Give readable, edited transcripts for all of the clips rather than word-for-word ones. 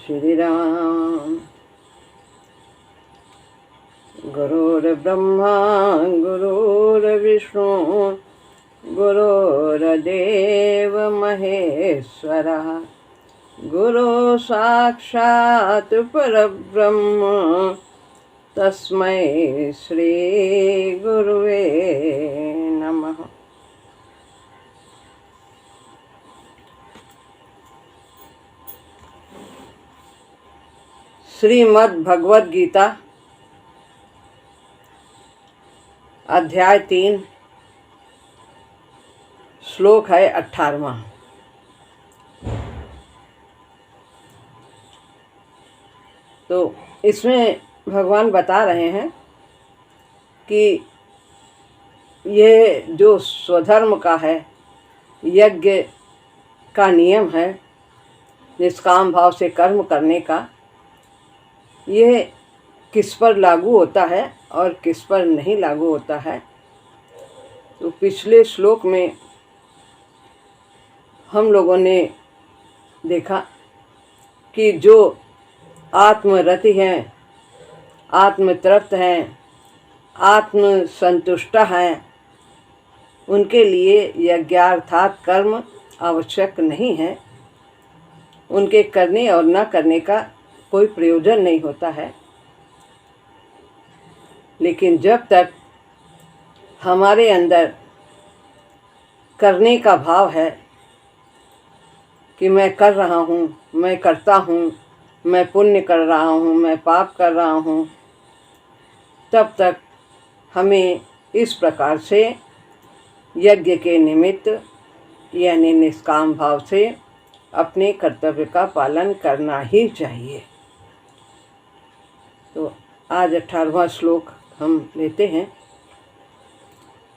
श्री राम। गुरुर्ब्रह्मा गुरुर्विष्णु गुरुर्देव महेश्वरः गुरु साक्षात् परब्रह्म तस्मै श्री गुरुवे नमः। श्रीमद् भगवद गीता अध्याय 3 श्लोक है 18वां। तो इसमें भगवान बता रहे हैं कि ये जो स्वधर्म का है, यज्ञ का नियम है, निष्काम भाव से कर्म करने का, ये किस पर लागू होता है और किस पर नहीं लागू होता है। तो पिछले श्लोक में हम लोगों ने देखा कि जो आत्मरति हैं, आत्मतृप्त हैं, आत्मसंतुष्ट हैं, उनके लिए यज्ञार्थात कर्म आवश्यक नहीं है। उनके करने और न करने का कोई प्रयोजन नहीं होता है। लेकिन जब तक हमारे अंदर करने का भाव है कि मैं कर रहा हूँ, मैं करता हूँ, मैं पुण्य कर रहा हूँ, मैं पाप कर रहा हूँ, तब तक हमें इस प्रकार से यज्ञ के निमित्त यानी निष्काम भाव से अपने कर्तव्य का पालन करना ही चाहिए। तो आज 18वां श्लोक हम लेते हैं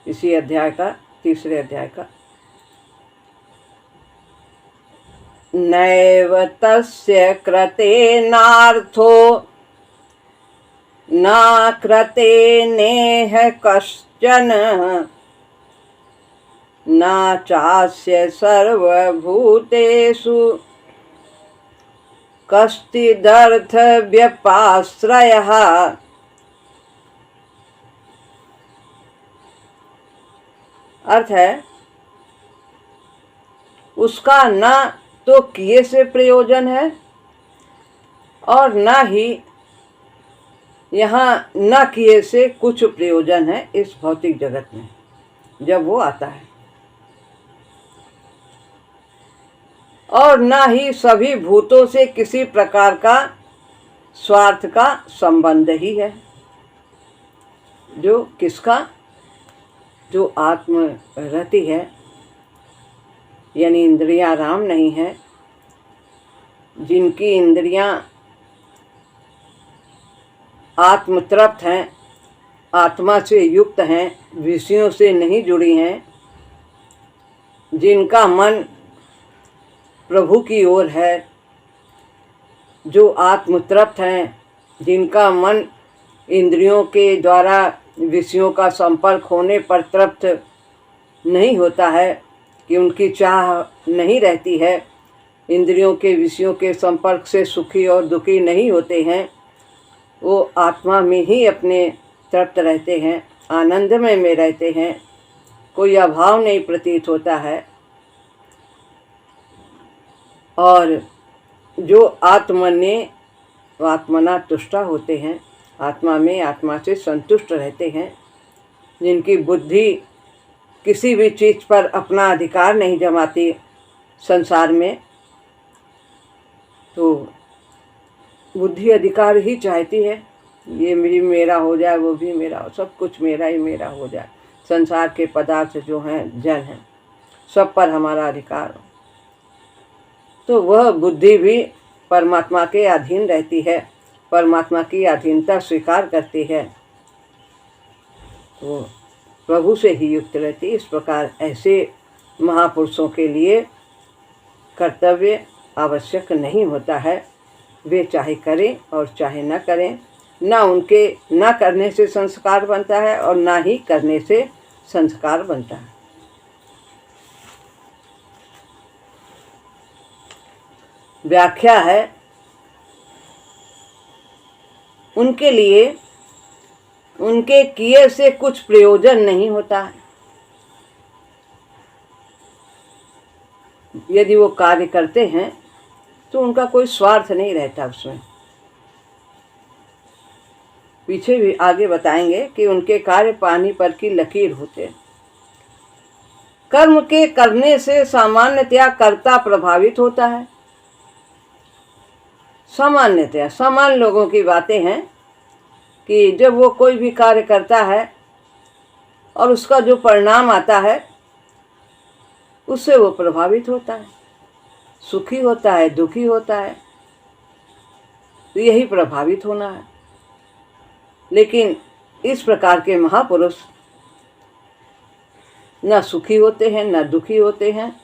इसी अध्याय का, तीसरे अध्याय का। नैव तस्य कृतेनार्थो न कृते नेह कश्चन न चास्य सर्वभूतेषु कश्चिदर्थ व्यपाश्रयः। अर्थ है, उसका न तो किए से प्रयोजन है और न ही यहाँ न किए से कुछ प्रयोजन है इस भौतिक जगत में जब वो आता है, और न ही सभी भूतों से किसी प्रकार का स्वार्थ का संबंध ही है। जो किसका? जो आत्मरति है, यानी इंद्रियां राम नहीं है, जिनकी इंद्रियां आत्मतृप्त हैं, आत्मा से युक्त हैं, विषयों से नहीं जुड़ी हैं, जिनका मन प्रभु की ओर है, जो आत्मतृप्त हैं, जिनका मन इंद्रियों के द्वारा विषयों का संपर्क होने पर तृप्त नहीं होता है, कि उनकी चाह नहीं रहती है, इंद्रियों के विषयों के संपर्क से सुखी और दुखी नहीं होते हैं, वो आत्मा में ही अपने तृप्त रहते हैं, आनंदमय में रहते हैं, कोई अभाव नहीं प्रतीत होता है। और जो आत्मना तुष्टा होते हैं, आत्मा में आत्मा से संतुष्ट रहते हैं, जिनकी बुद्धि किसी भी चीज़ पर अपना अधिकार नहीं जमाती संसार में, तो बुद्धि अधिकार ही चाहती है, ये भी मेरा हो जाए, वो भी मेरा हो, सब कुछ मेरा ही मेरा हो जाए, संसार के पदार्थ जो हैं, जन हैं, सब पर हमारा अधिकार हो। तो वह बुद्धि भी परमात्मा के अधीन रहती है, परमात्मा की अधीनता स्वीकार करती है, तो प्रभु से ही युक्त रहती। इस प्रकार ऐसे महापुरुषों के लिए कर्तव्य आवश्यक नहीं होता है। वे चाहे करें और चाहे न करें, न उनके न करने से संस्कार बनता है और न ही करने से संस्कार बनता है। व्याख्या है उनके लिए उनके किए से कुछ प्रयोजन नहीं होता है। यदि वो कार्य करते हैं तो उनका कोई स्वार्थ नहीं रहता उसमें। पीछे भी आगे बताएंगे कि उनके कार्य पानी पर की लकीर होते हैं। कर्म के करने से सामान्यतया कर्ता प्रभावित होता है। सामान्यतया सामान्य लोगों की बातें हैं कि जब वो कोई भी कार्य करता है और उसका जो परिणाम आता है उससे वो प्रभावित होता है, सुखी होता है, दुखी होता है, तो यही प्रभावित होना है। लेकिन इस प्रकार के महापुरुष न सुखी होते हैं न दुखी होते हैं।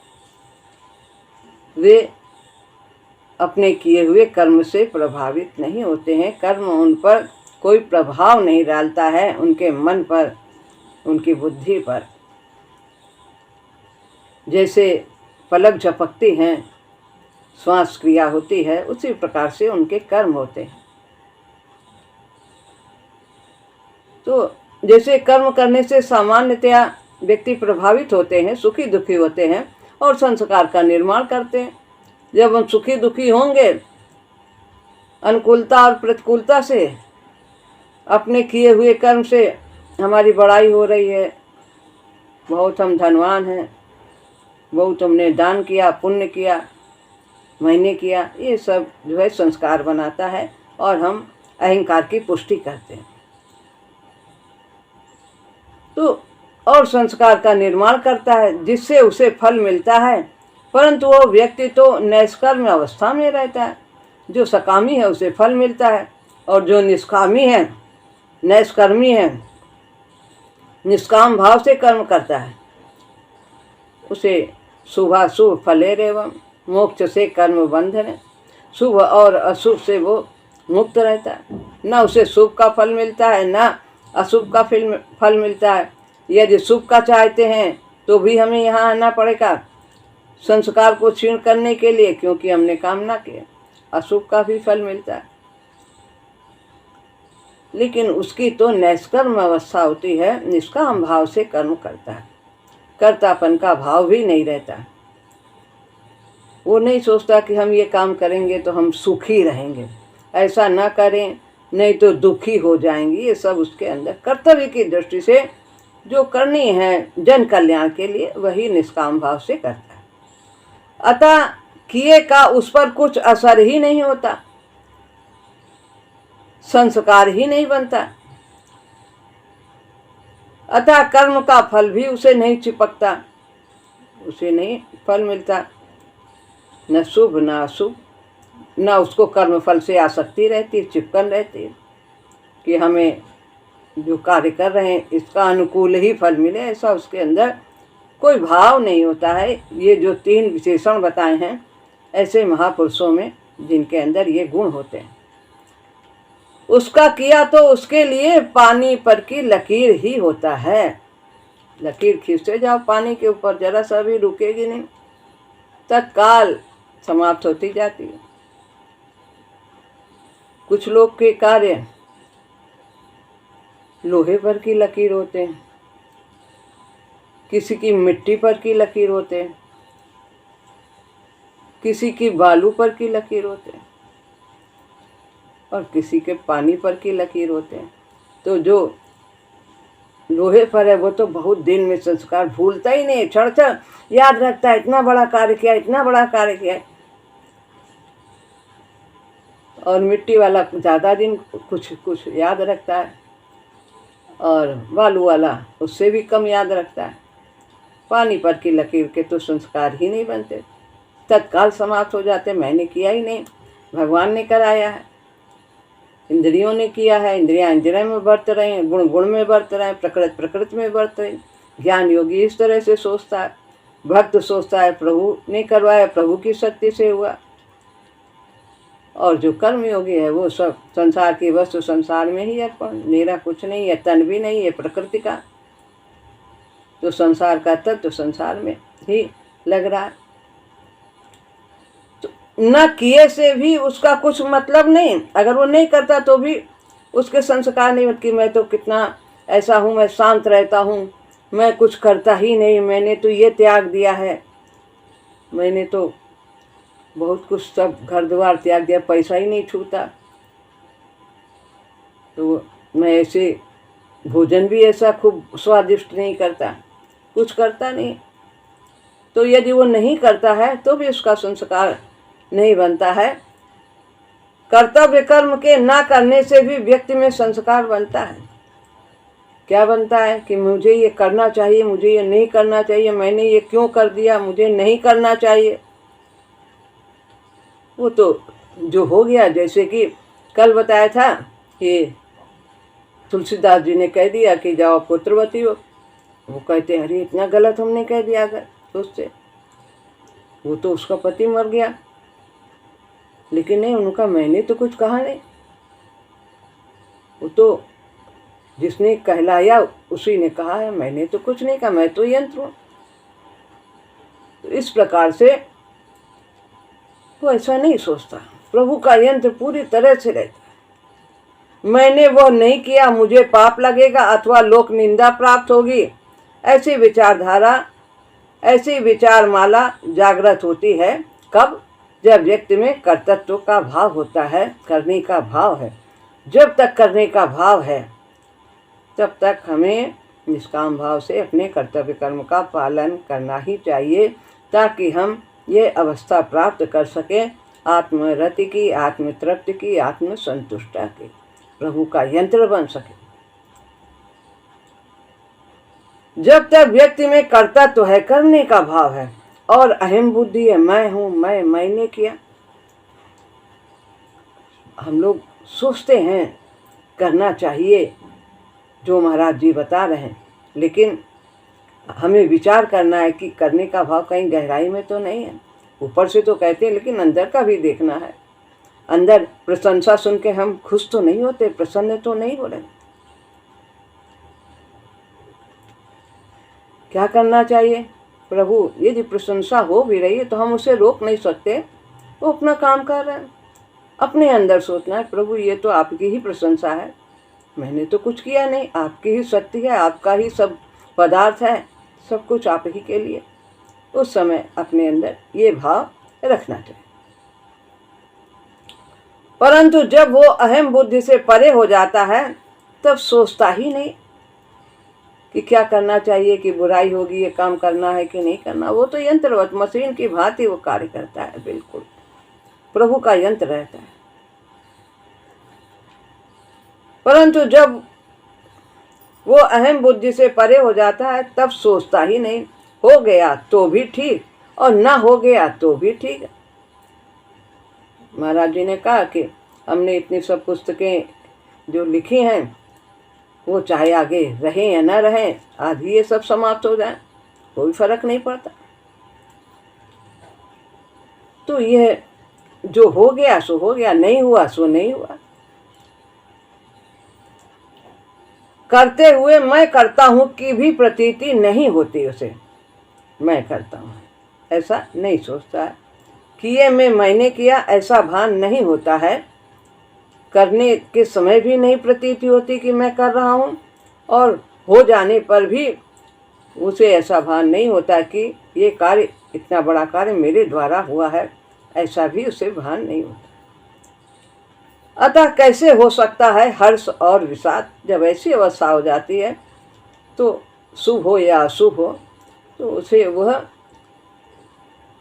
वे अपने किए हुए कर्म से प्रभावित नहीं होते हैं। कर्म उन पर कोई प्रभाव नहीं डालता है, उनके मन पर, उनकी बुद्धि पर। जैसे पलक झपकती हैं, श्वास क्रिया होती है, उसी प्रकार से उनके कर्म होते हैं। तो जैसे कर्म करने से सामान्यतया व्यक्ति प्रभावित होते हैं, सुखी दुखी होते हैं और संस्कार का निर्माण करते हैं। जब हम सुखी दुखी होंगे अनुकूलता और प्रतिकूलता से, अपने किए हुए कर्म से हमारी बड़ाई हो रही है, बहुत हम धनवान हैं, बहुत हमने दान किया, पुण्य किया, मैंने किया, ये सब जो है संस्कार बनाता है और हम अहंकार की पुष्टि करते हैं। तो और संस्कार का निर्माण करता है जिससे उसे फल मिलता है, परंतु वो व्यक्ति तो निष्कर्म अवस्था में रहता है। जो सकामी है उसे फल मिलता है और जो निष्कामी है, निष्कर्मी है, निष्काम भाव से कर्म करता है, उसे शुभाशुभ फलेरेवं मोक्ष से कर्म बंधन, शुभ और अशुभ से वो मुक्त रहता है। न उसे शुभ का फल मिलता है न अशुभ का फल मिलता है। यदि शुभ का चाहते हैं तो भी हमें यहाँ आना पड़ेगा संस्कार को क्षीण करने के लिए, क्योंकि हमने कामना किया। अशुभ का भी फल मिलता है, लेकिन उसकी तो निष्कर्म अवस्था होती है, निष्काम भाव से कर्म करता है, कर्तापन का भाव भी नहीं रहता। वो नहीं सोचता कि हम ये काम करेंगे तो हम सुखी रहेंगे, ऐसा ना करें नहीं तो दुखी हो जाएंगे। ये सब उसके अंदर कर्तव्य की दृष्टि से जो करनी है जन कल्याण के लिए, वही निष्काम भाव से करता है। अतः किए का उस पर कुछ असर ही नहीं होता, संस्कार ही नहीं बनता। अतः कर्म का फल भी उसे नहीं चिपकता, उसे नहीं फल मिलता, न शुभ न अशुभ, न उसको कर्म फल से आसक्ति रहती, चिपकन रहती कि हमें जो कार्य कर रहे हैं इसका अनुकूल ही फल मिले, ऐसा उसके अंदर कोई भाव नहीं होता है। ये जो 3 विशेषण बताए हैं ऐसे महापुरुषों में जिनके अंदर ये गुण होते हैं, उसका किया तो उसके लिए पानी पर की लकीर ही होता है। लकीर खींचते जाओ पानी के ऊपर, जरा सा भी रुकेगी नहीं, तत्काल समाप्त होती जाती है। कुछ लोग के कार्य लोहे पर की लकीर होते हैं, किसी की मिट्टी पर की लकीर होते हैं, किसी की बालू पर की लकीर होते हैं और किसी के पानी पर की लकीर होते हैं। तो जो लोहे पर है वो तो बहुत दिन में संस्कार भूलता ही नहीं, क्षण क्षण याद रखता है, इतना बड़ा कार्य किया, इतना बड़ा कार्य किया। और मिट्टी वाला ज़्यादा दिन कुछ कुछ याद रखता है और बालू वाला उससे भी कम याद रखता है। पानी पर की लकीर के तो संस्कार ही नहीं बनते, तत्काल समाप्त हो जाते। मैंने किया ही नहीं, भगवान ने कराया है, इंद्रियों ने किया है, इंद्रियां इंद्रियों में बरत रहे हैं, गुण गुण में बरत रहे हैं, प्रकृति प्रकृति में बरत रहे हैं। ज्ञान योगी इस तरह से सोचता है, भक्त सोचता है प्रभु ने करवाया, प्रभु की शक्ति से हुआ। और जो कर्म योगी है वो सब संसार की वस्तु संसार में ही अर्पण, मेरा कुछ नहीं है, तन भी नहीं है प्रकृति का, तो संसार का तत्व तो संसार में ही लग रहा है। तो न किए से भी उसका कुछ मतलब नहीं, अगर वो नहीं करता तो भी उसके संस्कार नहीं होते कि मैं तो कितना ऐसा हूँ, मैं शांत रहता हूँ, मैं कुछ करता ही नहीं, मैंने तो ये त्याग दिया है, मैंने तो बहुत कुछ सब घर द्वार त्याग दिया, पैसा ही नहीं छूता, तो मैं ऐसे भोजन भी ऐसा खूब स्वादिष्ट नहीं करता, कुछ करता नहीं। तो यदि वो नहीं करता है तो भी उसका संस्कार नहीं बनता है। कर्तव्य कर्म के ना करने से भी व्यक्ति में संस्कार बनता है। क्या बनता है कि मुझे ये करना चाहिए, मुझे ये नहीं करना चाहिए, मैंने ये क्यों कर दिया, मुझे नहीं करना चाहिए। वो तो जो हो गया, जैसे कि कल बताया था कि तुलसीदास जी ने कह दिया कि जाओ पुत्रवती हो। वो कहते अरे इतना गलत हमने कह दिया अगर तो उससे, वो तो उसका पति मर गया, लेकिन नहीं, उनका मैंने तो कुछ कहा नहीं, वो तो जिसने कहलाया उसी ने कहा है, मैंने तो कुछ नहीं कहा, मैं तो यंत्र हूँ। तो इस प्रकार से वो ऐसा नहीं सोचता, प्रभु का यंत्र पूरी तरह से रहता है। मैंने वो नहीं किया, मुझे पाप लगेगा अथवा लोक निंदा प्राप्त होगी, ऐसी विचारधारा, ऐसी विचारमाला जागृत होती है कब? जब व्यक्ति में कर्तृत्व का भाव होता है, करने का भाव है। जब तक करने का भाव है तब तक हमें निष्काम भाव से अपने कर्तव्य कर्म का पालन करना ही चाहिए, ताकि हम ये अवस्था प्राप्त कर सकें आत्मरति की, आत्मतृप्ति की, आत्मसंतुष्टा की, प्रभु का यंत्र बन सके। जब तक व्यक्ति में कर्तव्य है, करने का भाव है और अहम बुद्धि है, मैं हूँ, मैंने किया, हम लोग सोचते हैं करना चाहिए जो महाराज जी बता रहे हैं, लेकिन हमें विचार करना है कि करने का भाव कहीं गहराई में तो नहीं है। ऊपर से तो कहते हैं लेकिन अंदर का भी देखना है। अंदर प्रशंसा सुन के हम खुश तो नहीं होते, प्रसन्न तो नहीं हो रहे। क्या करना चाहिए? प्रभु यदि प्रशंसा हो भी रही है तो हम उसे रोक नहीं सकते, वो अपना काम कर रहे हैं। अपने अंदर सोचना है प्रभु ये तो आपकी ही प्रशंसा है, मैंने तो कुछ किया नहीं, आपकी ही शक्ति है, आपका ही सब पदार्थ है, सब कुछ आप ही के लिए। उस समय अपने अंदर ये भाव रखना चाहिए। परंतु जब वो अहम बुद्धि से परे हो जाता है तब सोचता ही नहीं कि क्या करना चाहिए, कि बुराई होगी, ये काम करना है कि नहीं करना। वो तो यंत्रवत मशीन की भांति वो कार्य करता है, बिल्कुल प्रभु का यंत्र रहता है। परंतु जब वो अहम बुद्धि से परे हो जाता है तब सोचता ही नहीं, हो गया तो भी ठीक और ना हो गया तो भी ठीक है। महाराज जी ने कहा कि हमने इतनी सब पुस्तकें जो लिखी हैं वो चाहे आगे रहें या ना रहें, आधी ये सब समाप्त हो जाए, कोई फर्क नहीं पड़ता। तो ये जो हो गया सो हो गया, नहीं हुआ सो नहीं हुआ। करते हुए मैं करता हूँ की भी प्रतीति नहीं होती उसे, मैं करता हूँ ऐसा नहीं सोचता है। किए में मैंने किया ऐसा भान नहीं होता है, करने के समय भी नहीं प्रतीति होती कि मैं कर रहा हूँ, और हो जाने पर भी उसे ऐसा भान नहीं होता कि ये कार्य, इतना बड़ा कार्य मेरे द्वारा हुआ है, ऐसा भी उसे भान नहीं होता। अतः कैसे हो सकता है हर्ष और विषाद? जब ऐसी अवस्था हो जाती है तो शुभ हो या अशुभ हो तो उसे वह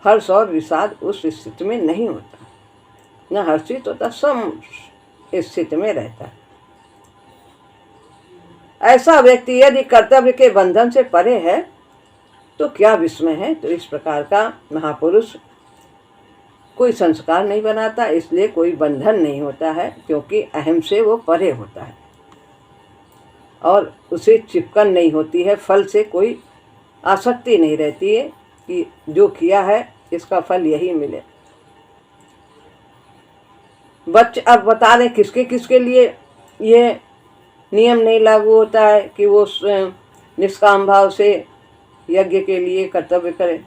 हर्ष और विषाद उस स्थिति में नहीं होता, न हर्षित होता, सम स्थिति में रहता है। ऐसा व्यक्ति यदि कर्तव्य के बंधन से परे है तो क्या विस्मय है। तो इस प्रकार का महापुरुष कोई संस्कार नहीं बनाता, इसलिए कोई बंधन नहीं होता है, क्योंकि अहम से वो परे होता है और उसे चिपकन नहीं होती है, फल से कोई आसक्ति नहीं रहती है कि जो किया है इसका फल यही मिले। बच्चे अब बता रहे किसके किसके लिए ये नियम नहीं लागू होता है कि वो निष्काम भाव से यज्ञ के लिए कर्तव्य करे।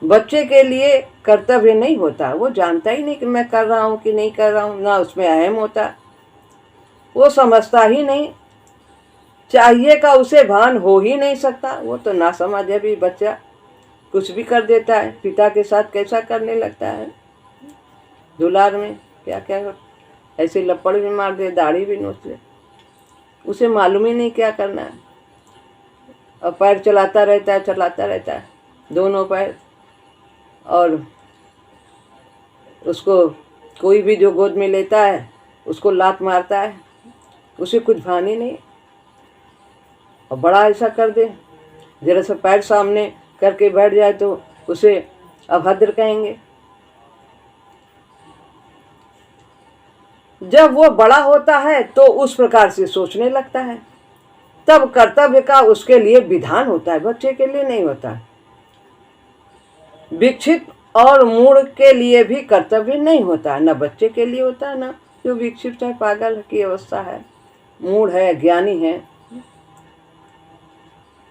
बच्चे के लिए कर्तव्य नहीं होता, वो जानता ही नहीं कि मैं कर रहा हूँ कि नहीं कर रहा हूँ, ना उसमें अहम होता। वो समझता ही नहीं, चाहिए का उसे भान हो ही नहीं सकता। वो तो ना समझ है भी, बच्चा कुछ भी कर देता है, पिता के साथ कैसा करने लगता है, दुलार में क्या क्या ऐसे लपड़ भी मार दे, दाढ़ी भी नोच ले, उसे मालूम ही नहीं क्या करना है। और पैर चलाता रहता है दोनों पैर, और उसको कोई भी जो गोद में लेता है उसको लात मारता है, उसे कुछ भान ही नहीं। और बड़ा ऐसा कर दे, जरा सा पैर सामने करके बैठ जाए तो उसे अभद्र कहेंगे। जब वो बड़ा होता है तो उस प्रकार से सोचने लगता है, तब कर्तव्य का उसके लिए विधान होता है, बच्चे के लिए नहीं होता। विकसित और मूढ़ के लिए भी कर्तव्य नहीं होता, न बच्चे के लिए होता है, न जो विकसित है, पागल की अवस्था है, मूढ़ है, ज्ञानी है,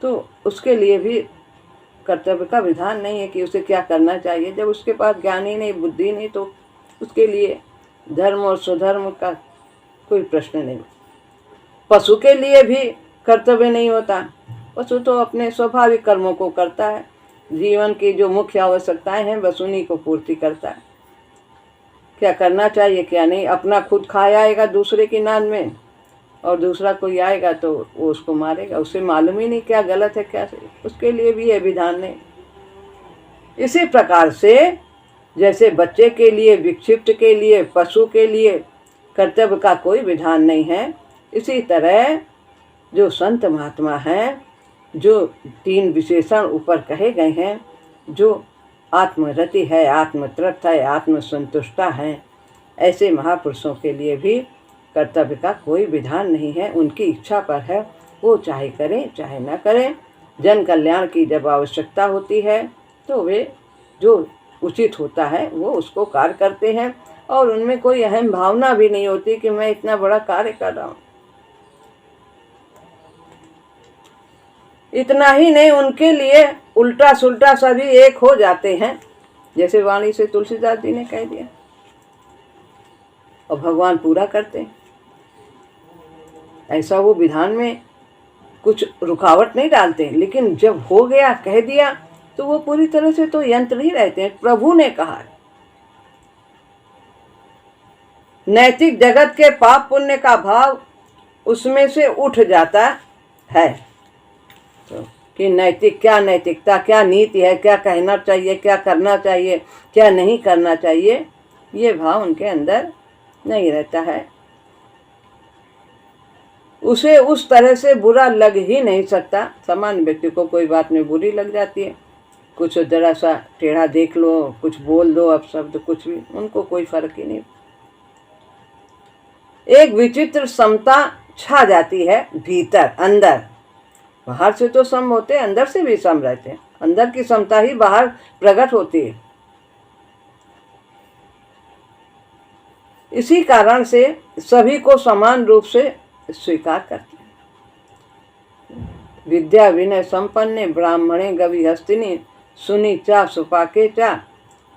तो उसके लिए भी कर्तव्य का विधान नहीं है कि उसे क्या करना चाहिए। जब उसके पास ज्ञान ही नहीं, बुद्धि नहीं, तो उसके लिए धर्म और स्वधर्म का कोई प्रश्न नहीं। पशु के लिए भी कर्तव्य नहीं होता, पशु तो अपने स्वाभाविक कर्मों को करता है, जीवन की जो मुख्य आवश्यकताएं हैं बस उन्हीं को पूर्ति करता है। क्या करना चाहिए क्या नहीं, अपना खुद खाया आएगा दूसरे की नाद में, और दूसरा कोई आएगा तो वो उसको मारेगा, उसे मालूम ही नहीं क्या गलत है क्या सही, उसके लिए भी ये विधान नहीं। इसी प्रकार से जैसे बच्चे के लिए, विक्षिप्त के लिए, पशु के लिए कर्तव्य का कोई विधान नहीं है, इसी तरह जो संत महात्मा हैं, जो 3 विशेषण ऊपर कहे गए हैं, जो आत्मरति है, आत्मतृप्त है, आत्मसंतुष्टा है, ऐसे महापुरुषों के लिए भी कर्तव्य का कोई विधान नहीं है। उनकी इच्छा पर है, वो चाहे करें चाहे न करें। जन कल्याण की जब आवश्यकता होती है तो वे जो उचित होता है वो उसको कार्य करते हैं, और उनमें कोई अहम भावना भी नहीं होती कि मैं इतना बड़ा कार्य कर रहा हूँ। इतना ही नहीं, उनके लिए उल्टा सुल्टा सभी एक हो जाते हैं, जैसे वाणी से तुलसीदास जी ने कह दिया, और भगवान पूरा करते हैं। ऐसा वो विधान में कुछ रुकावट नहीं डालते, लेकिन जब हो गया कह दिया तो वो पूरी तरह से तो यंत्र ही रहते हैं। प्रभु ने कहा है, नैतिक जगत के पाप पुण्य का भाव उसमें से उठ जाता है। तो कि नैतिक क्या, नैतिकता क्या, नीति है, क्या कहना चाहिए, क्या करना चाहिए, क्या नहीं करना चाहिए, ये भाव उनके अंदर नहीं रहता है। उसे उस तरह से बुरा लग ही नहीं सकता। सामान्य व्यक्ति को कोई बात में बुरी लग जाती है, कुछ जरा सा टेढ़ा देख लो, कुछ बोल दो अपशब्द, कुछ भी, उनको कोई फर्क ही नहीं। एक विचित्र समता छा जाती है भीतर, अंदर। बाहर से तो सम होते हैं, अंदर से भी सम रहते हैं, अंदर की समता ही बाहर प्रकट होती है। इसी कारण से सभी को समान रूप से स्वीकार करते हैं। विद्या विनय संपन्ने ब्राह्मणे गवि हस्तिनी सुनी चा सुपाके चा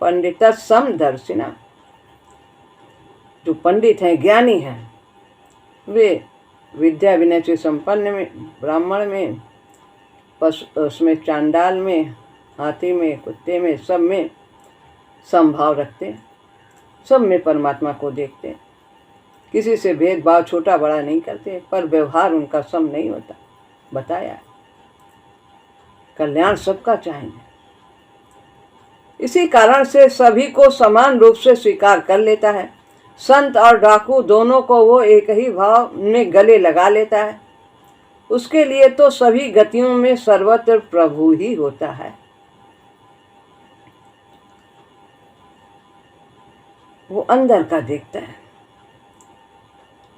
पंडित समदर्शिना। जो पंडित हैं, ज्ञानी हैं, वे विद्या विनय से संपन्न में, ब्राह्मण में, पशु उसमें, चांडाल में, हाथी में, कुत्ते में, सब में समभाव रखते हैं, सब में परमात्मा को देखते हैं, किसी से भेदभाव छोटा बड़ा नहीं करते, पर व्यवहार उनका सम नहीं होता। बताया कल्याण सबका चाहेंगे, इसी कारण से सभी को समान रूप से स्वीकार कर लेता है। संत और डाकू दोनों को वो एक ही भाव में गले लगा लेता है। उसके लिए तो सभी गतियों में सर्वत्र प्रभु ही होता है। वो अंदर का देखता है।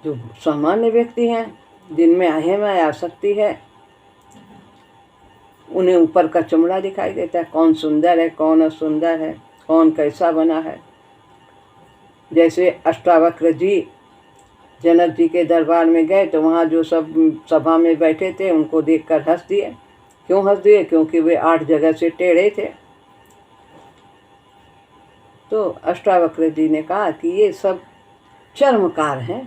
जो सामान्य व्यक्ति हैं, जिनमें अहम आसक्ति है, उन्हें ऊपर का चमड़ा दिखाई देता है, कौन सुंदर है, कौन असुंदर है, कौन कैसा बना है। जैसे अष्टावक्र जी जनक जी के दरबार में गए तो वहाँ जो सब सभा में बैठे थे उनको देखकर हंस दिए। क्यों हंस दिए? क्योंकि वे 8 जगह से टेढ़े थे। तो अष्टावक्र जी ने कहा कि ये सब चर्मकार हैं,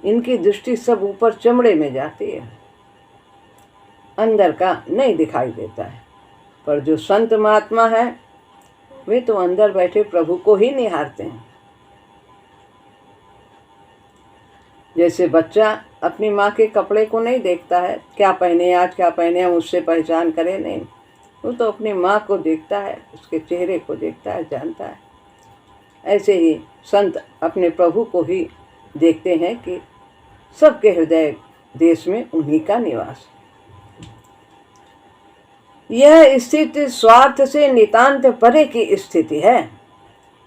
इनकी दृष्टि सब ऊपर चमड़े में जाती है, अंदर का नहीं दिखाई देता है। पर जो संत महात्मा है वे तो अंदर बैठे प्रभु को ही निहारते हैं। जैसे बच्चा अपनी माँ के कपड़े को नहीं देखता है, क्या पहने आज क्या पहने, हम उससे पहचान करें, नहीं, वो तो अपनी माँ को देखता है, उसके चेहरे को देखता है, जानता है। ऐसे ही संत अपने प्रभु को ही देखते हैं कि सबके हृदय देश में उन्हीं का निवास। यह स्थिति स्वार्थ से नितांत परे की स्थिति है।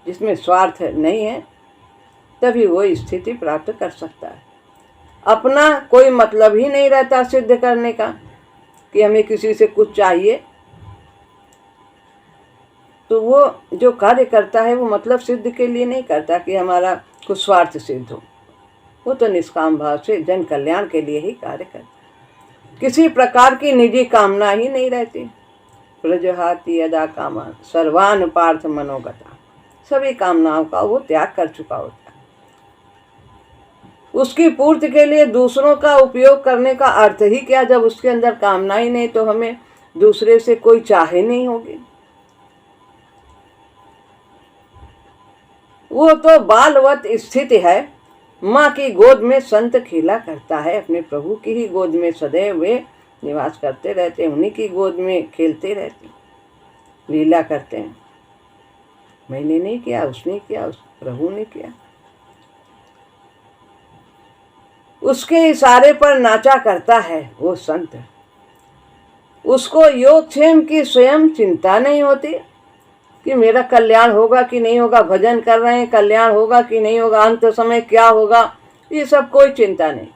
जिसमें स्वार्थ नहीं है तभी वो स्थिति प्राप्त कर सकता है। अपना कोई मतलब ही नहीं रहता सिद्ध करने का कि हमें किसी से कुछ चाहिए, तो वो जो कार्य करता है वो मतलब सिद्ध के लिए नहीं करता कि हमारा कुछ स्वार्थ सिद्ध हो। वो तो निष्काम भाव से जन कल्याण के लिए ही कार्य करता है। किसी प्रकार की निजी कामना ही नहीं रहती। प्रजहाति यदा कामान सर्वान पार्थ मनोगता, सभी कामनाओं का वो त्याग कर चुका होता है। उसकी पूर्ति के लिए दूसरों का उपयोग करने का अर्थ ही क्या, जब उसके अंदर कामना ही नहीं तो हमें दूसरे से कोई चाहे नहीं होगी। वो तो बालवत स्थिति है। माँ की गोद में संत खेला करता है, अपने प्रभु की ही गोद में सदैव वे निवास करते रहते हैं, उन्हीं की गोद में खेलते रहते हैं, लीला करते हैं। मैंने नहीं किया, उसने किया, उस प्रभु ने किया। उसके इशारे पर नाचा करता है वो संत। उसको योगक्षेम की स्वयं चिंता नहीं होती कि मेरा कल्याण होगा कि नहीं होगा, भजन कर रहे हैं कल्याण होगा कि नहीं होगा, अंत समय क्या होगा, ये सब कोई चिंता नहीं।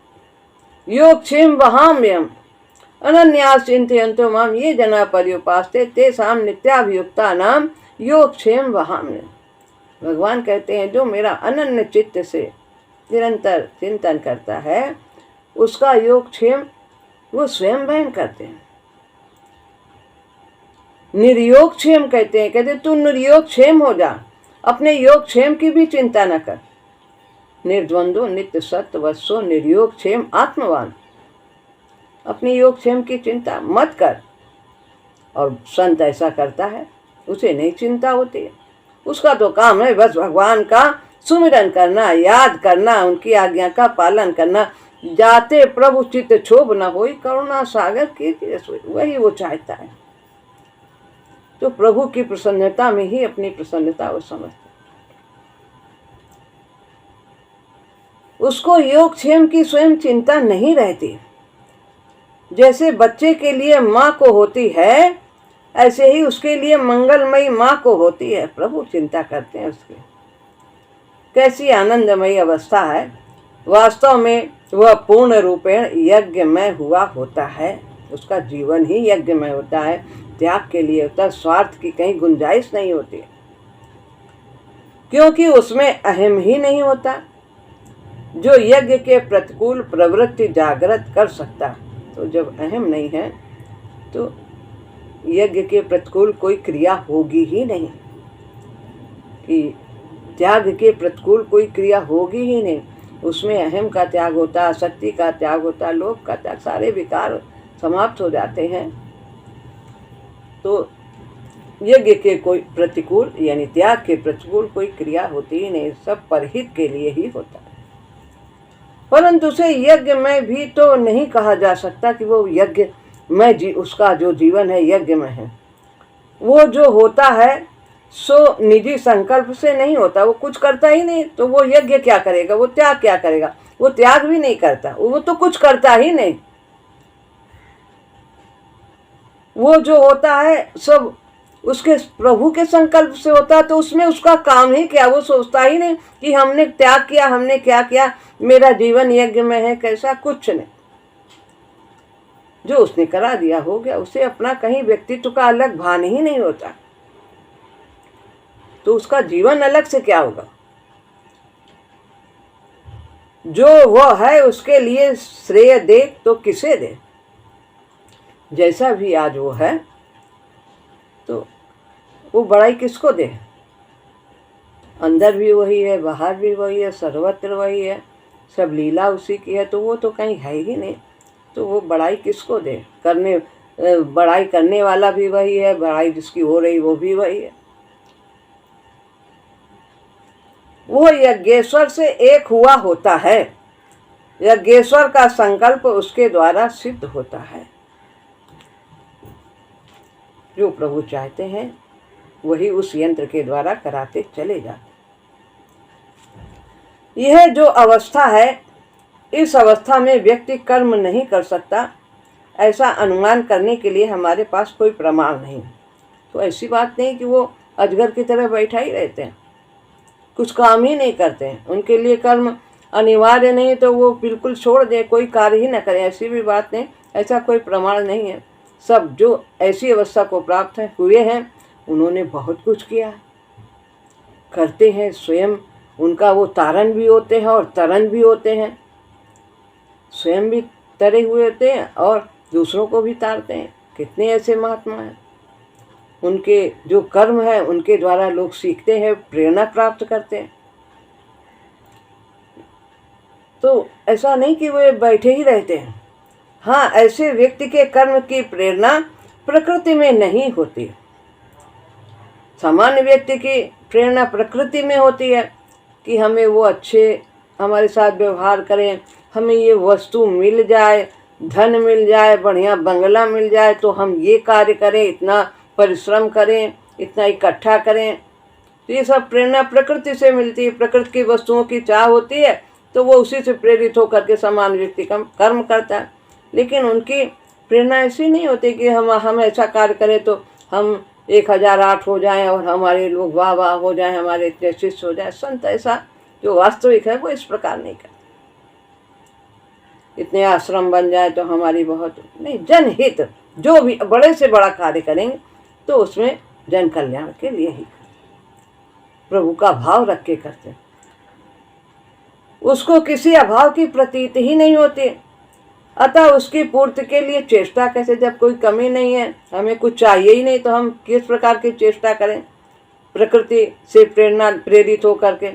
योगक्षेम वहाम्यम अनन्यास चिंतयन्तो माम ये जना पर्युपास्ते तेषां नित्याभियुक्ता नाम योगक्षेम वहाम्यम। भगवान कहते हैं जो मेरा अनन्य चित्त से निरंतर चिंतन करता है उसका योगक्षेम वो स्वयं वहन करते हैं। निर्योगक्षेम कहते हैं, कहते तू निर्योगक्षेम हो जा, अपने योगक्षेम की भी चिंता न कर। निर्द्वंद्व नित्य सत्य वत्सो निर्योगक्षेम आत्मवान, अपनी योगक्षेम की चिंता मत कर। और संत ऐसा करता है, उसे नहीं चिंता होती है। उसका तो काम है बस भगवान का सुमिरन करना, याद करना, उनकी आज्ञा का पालन करना। जाते प्रभु चित्त क्षोभ न होई करुणा सागर की सोई, वही वो चाहता है। तो प्रभु की प्रसन्नता में ही अपनी प्रसन्नता वो समझता। उसको योगक्षेम की स्वयं चिंता नहीं रहती। जैसे बच्चे के लिए माँ को होती है ऐसे ही उसके लिए मंगलमयी माँ को होती है। प्रभु चिंता करते हैं उसकी। कैसी आनंदमयी अवस्था है। वास्तव में वह पूर्ण रूपेण यज्ञमय हुआ होता है। उसका जीवन ही यज्ञमय होता है, त्याग के लिए होता है, स्वार्थ की कहीं गुंजाइश नहीं होती, क्योंकि उसमें अहम ही नहीं होता। जो यज्ञ के प्रतिकूल प्रवृत्ति जागृत कर सकता, तो जब अहम नहीं है तो यज्ञ के प्रतिकूल कोई क्रिया होगी ही नहीं, कि त्याग के प्रतिकूल कोई क्रिया होगी ही नहीं। उसमें अहम का त्याग होता, आसक्ति का त्याग होता, लोभ का त्याग, सारे विकार समाप्त हो जाते हैं। तो यज्ञ के कोई प्रतिकूल यानी त्याग के प्रतिकूल कोई क्रिया होती ही नहीं, सब परहित के लिए ही होता है। परंतु उसे यज्ञ में भी तो नहीं कहा जा सकता कि वो यज्ञ में उसका जो जीवन है यज्ञ में है। वो जो होता है सो निजी संकल्प से नहीं होता, वो कुछ करता ही नहीं, तो वो यज्ञ क्या करेगा, वो त्याग क्या करेगा, वो त्याग भी नहीं करता, वो तो कुछ करता ही नहीं। वो जो होता है सब उसके प्रभु के संकल्प से होता है, तो उसमें उसका काम ही क्या, वो सोचता ही नहीं कि हमने त्याग किया, हमने क्या किया, मेरा जीवन यज्ञ में है, कैसा, कुछ नहीं। जो उसने करा दिया हो गया, उसे अपना कहीं व्यक्तित्व का अलग भान ही नहीं होता, तो उसका जीवन अलग से क्या होगा। जो वह है उसके लिए श्रेय दे तो किसे दे। जैसा भी आज वो है तो वो बड़ाई किसको दे। अंदर भी वही है, बाहर भी वही है, सर्वत्र वही है, सब लीला उसी की है, तो वो तो कहीं है ही नहीं, तो वो बड़ाई किसको दे? बड़ाई करने वाला भी वही है, बड़ाई जिसकी हो रही वो भी वही है। वो यज्ञेश्वर से एक हुआ होता है, यज्ञेश्वर का संकल्प उसके द्वारा सिद्ध होता है। जो प्रभु चाहते हैं वही उस यंत्र के द्वारा कराते चले जाते। यह जो अवस्था है, इस अवस्था में व्यक्ति कर्म नहीं कर सकता, ऐसा अनुमान करने के लिए हमारे पास कोई प्रमाण नहीं। तो ऐसी बात नहीं कि वो अजगर की तरह बैठा ही रहते हैं, कुछ काम ही नहीं करते हैं, उनके लिए कर्म अनिवार्य नहीं तो वो बिल्कुल छोड़ दें, कोई कार्य ही न करें, ऐसी भी बात नहीं, ऐसा कोई प्रमाण नहीं है। सब जो ऐसी अवस्था को प्राप्त हुए हैं उन्होंने बहुत कुछ किया, करते हैं, स्वयं उनका वो तारण भी होते हैं और तरण भी होते हैं, स्वयं भी तरे हुए होते हैं और दूसरों को भी तारते हैं। कितने ऐसे महात्मा हैं, उनके जो कर्म है उनके द्वारा लोग सीखते हैं, प्रेरणा प्राप्त करते हैं। तो ऐसा नहीं कि वे बैठे ही रहते हैं। हाँ, ऐसे व्यक्ति के कर्म की प्रेरणा प्रकृति में नहीं होती। सामान्य व्यक्ति की प्रेरणा प्रकृति में होती है कि हमें वो अच्छे हमारे साथ व्यवहार करें, हमें ये वस्तु मिल जाए, धन मिल जाए, बढ़िया बंगला मिल जाए तो हम ये कार्य करें, इतना परिश्रम करें, इतना इकट्ठा करें। तो ये सब प्रेरणा प्रकृति से मिलती है, प्रकृति की वस्तुओं की चाह होती है तो वो उसी से प्रेरित होकर के सामान्य व्यक्ति का कर्म करता है। लेकिन उनकी प्रेरणा ऐसी नहीं होती कि हम ऐसा कार्य करें तो हम 1008 हो जाएं और हमारे लोग वाह वाह हो जाएं, हमारे इतने शिष्य हो जाएं। संत ऐसा जो वास्तविक है वो इस प्रकार नहीं करते, इतने आश्रम बन जाए तो हमारी बहुत नहीं, जनहित जो भी बड़े से बड़ा कार्य करेंगे तो उसमें जन कल्याण के लिए ही प्रभु का भाव रख के करते, उसको किसी अभाव की प्रतीति ही नहीं होती। अतः उसकी पूर्ति के लिए चेष्टा कैसे, जब कोई कमी नहीं है, हमें कुछ चाहिए ही नहीं तो हम किस प्रकार की चेष्टा करें प्रकृति से प्रेरित होकर के।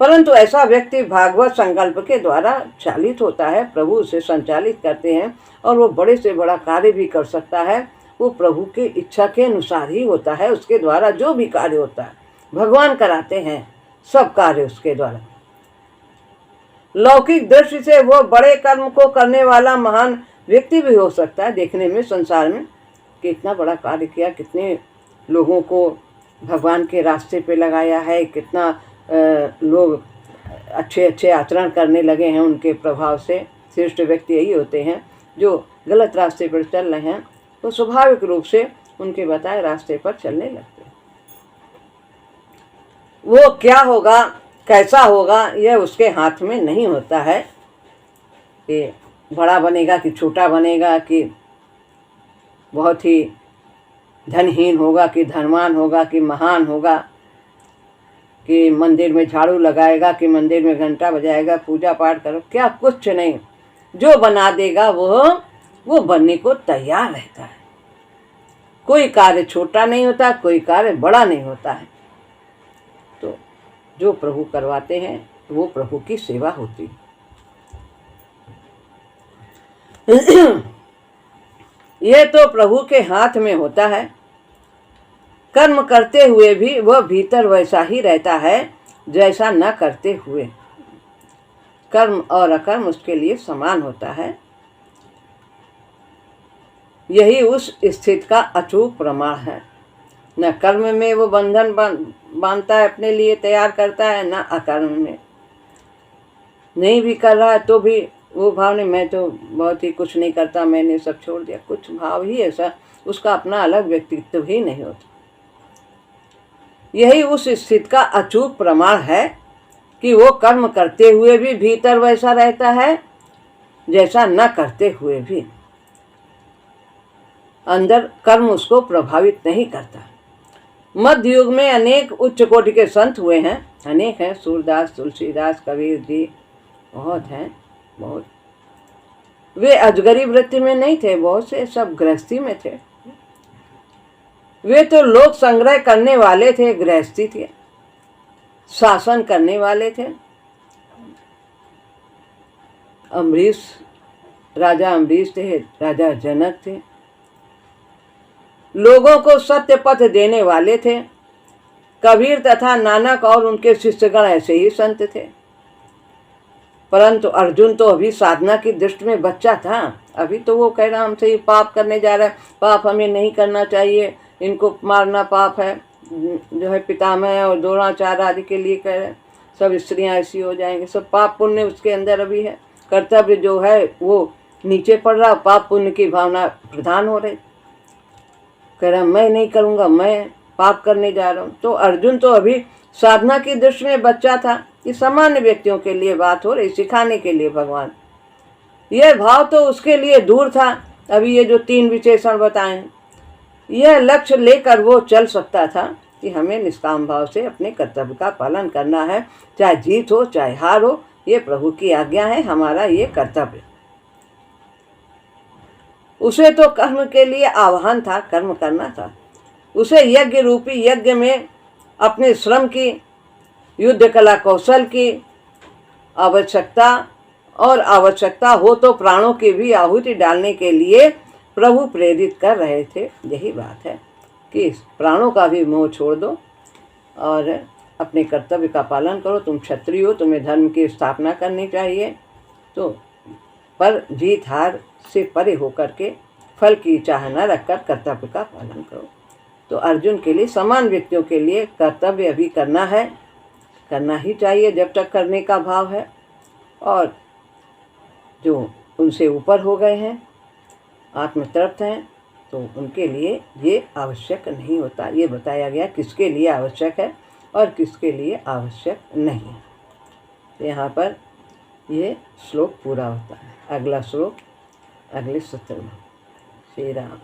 परंतु ऐसा व्यक्ति भागवत संकल्प के द्वारा चालित होता है, प्रभु उसे संचालित करते हैं और वो बड़े से बड़ा कार्य भी कर सकता है। वो प्रभु के इच्छा के अनुसार ही होता है, उसके द्वारा जो भी कार्य होता है भगवान कराते हैं, सब कार्य उसके द्वारा। लौकिक दृष्टि से वो बड़े कर्म को करने वाला महान व्यक्ति भी हो सकता है, देखने में संसार में कि इतना बड़ा कार्य किया, कितने लोगों को भगवान के रास्ते पे लगाया है, कितना लोग अच्छे अच्छे आचरण करने लगे हैं उनके प्रभाव से। श्रेष्ठ व्यक्ति यही होते हैं जो गलत रास्ते पर चल रहे हैं तो स्वाभाविक रूप से उनके बताए रास्ते पर चलने लगते हैं। वो क्या होगा, कैसा होगा, यह उसके हाथ में नहीं होता है कि बड़ा बनेगा कि छोटा बनेगा, कि बहुत ही धनहीन होगा कि धनवान होगा, कि महान होगा, कि मंदिर में झाड़ू लगाएगा, कि मंदिर में घंटा बजाएगा, पूजा पाठ करो, क्या कुछ नहीं। जो बना देगा वो बनने को तैयार रहता है। कोई कार्य छोटा नहीं होता, कोई कार्य बड़ा नहीं होता है। तो जो प्रभु करवाते हैं वो प्रभु की सेवा होती है। यह तो प्रभु के हाथ में होता है। कर्म करते हुए भी वह भीतर वैसा ही रहता है जैसा न करते हुए। कर्म और अकर्म उसके लिए समान होता है। यही उस स्थिति का अचूक प्रमाण है। न कर्म में वो बंधन बांधता है, अपने लिए तैयार करता है, न अकर्म में। नहीं भी कर रहा है तो भी वो भाव नहीं, मैं तो बहुत ही कुछ नहीं करता, मैंने सब छोड़ दिया, कुछ भाव ही ऐसा, उसका अपना अलग व्यक्तित्व ही नहीं होता। यही उस स्थिति का अचूक प्रमाण है कि वो कर्म करते हुए भी भीतर वैसा रहता है जैसा न करते हुए भी। अंदर कर्म उसको प्रभावित नहीं करता। मध्य युग में अनेक उच्च कोटि के संत हुए हैं, अनेक हैं, सूरदास, तुलसीदास, कबीर जी, बहुत हैं, बहुत। वे अजगरी वृत्ति में नहीं थे, बहुत से सब गृहस्थी में थे। वे तो लोक संग्रह करने वाले थे, गृहस्थी थे, शासन करने वाले थे। अम्बरीश, राजा अम्बरीश थे, राजा जनक थे, लोगों को सत्य पथ देने वाले थे। कबीर तथा नानक और उनके शिष्यगण ऐसे ही संत थे। परंतु अर्जुन तो अभी साधना की दृष्टि में बच्चा था। अभी तो वो कह रहा हमसे ये पाप करने जा रहा है, पाप हमें नहीं करना चाहिए, इनको मारना पाप है, जो है पितामह और द्रोणाचार्य आदि के लिए कह रहे सब स्त्रियां ऐसी हो जाएंगी, सब पाप पुण्य उसके अंदर अभी है। कर्तव्य जो है वो नीचे पड़ रहा, पाप पुण्य की भावना प्रधान हो रही। कह रहा मैं नहीं करूँगा, मैं पाप करने जा रहा हूँ। तो अर्जुन तो अभी साधना की दृष्टि में बच्चा था। ये सामान्य व्यक्तियों के लिए बात हो रही, सिखाने के लिए भगवान। यह भाव तो उसके लिए दूर था। अभी ये जो 3 विशेषण बताए हैं, यह लक्ष्य लेकर वो चल सकता था कि हमें निष्काम भाव से अपने कर्तव्य का पालन करना है, चाहे जीत हो चाहे हार हो, ये प्रभु की आज्ञा है, हमारा ये कर्तव्य। उसे तो कर्म के लिए आह्वान था, कर्म करना था। उसे यज्ञ रूपी यज्ञ में अपने श्रम की, युद्ध कला कौशल की आवश्यकता और आवश्यकता हो तो प्राणों की भी आहुति डालने के लिए प्रभु प्रेरित कर रहे थे। यही बात है कि प्राणों का भी मोह छोड़ दो और अपने कर्तव्य का पालन करो। तुम क्षत्रिय हो, तुम्हें धर्म की स्थापना करनी चाहिए, तो पर जीत हार से परे होकर के फल की चाह न रखकर कर्तव्य का पालन करो। तो अर्जुन के लिए, समान व्यक्तियों के लिए कर्तव्य अभी करना है, करना ही चाहिए जब तक करने का भाव है। और जो उनसे ऊपर हो गए हैं, आत्मतृप्त हैं, तो उनके लिए ये आवश्यक नहीं होता। ये बताया गया किसके लिए आवश्यक है और किसके लिए आवश्यक नहीं है। तो यहाँ पर ये श्लोक पूरा होता है। अगला श्लोक अगले सत्र में। श्री राम।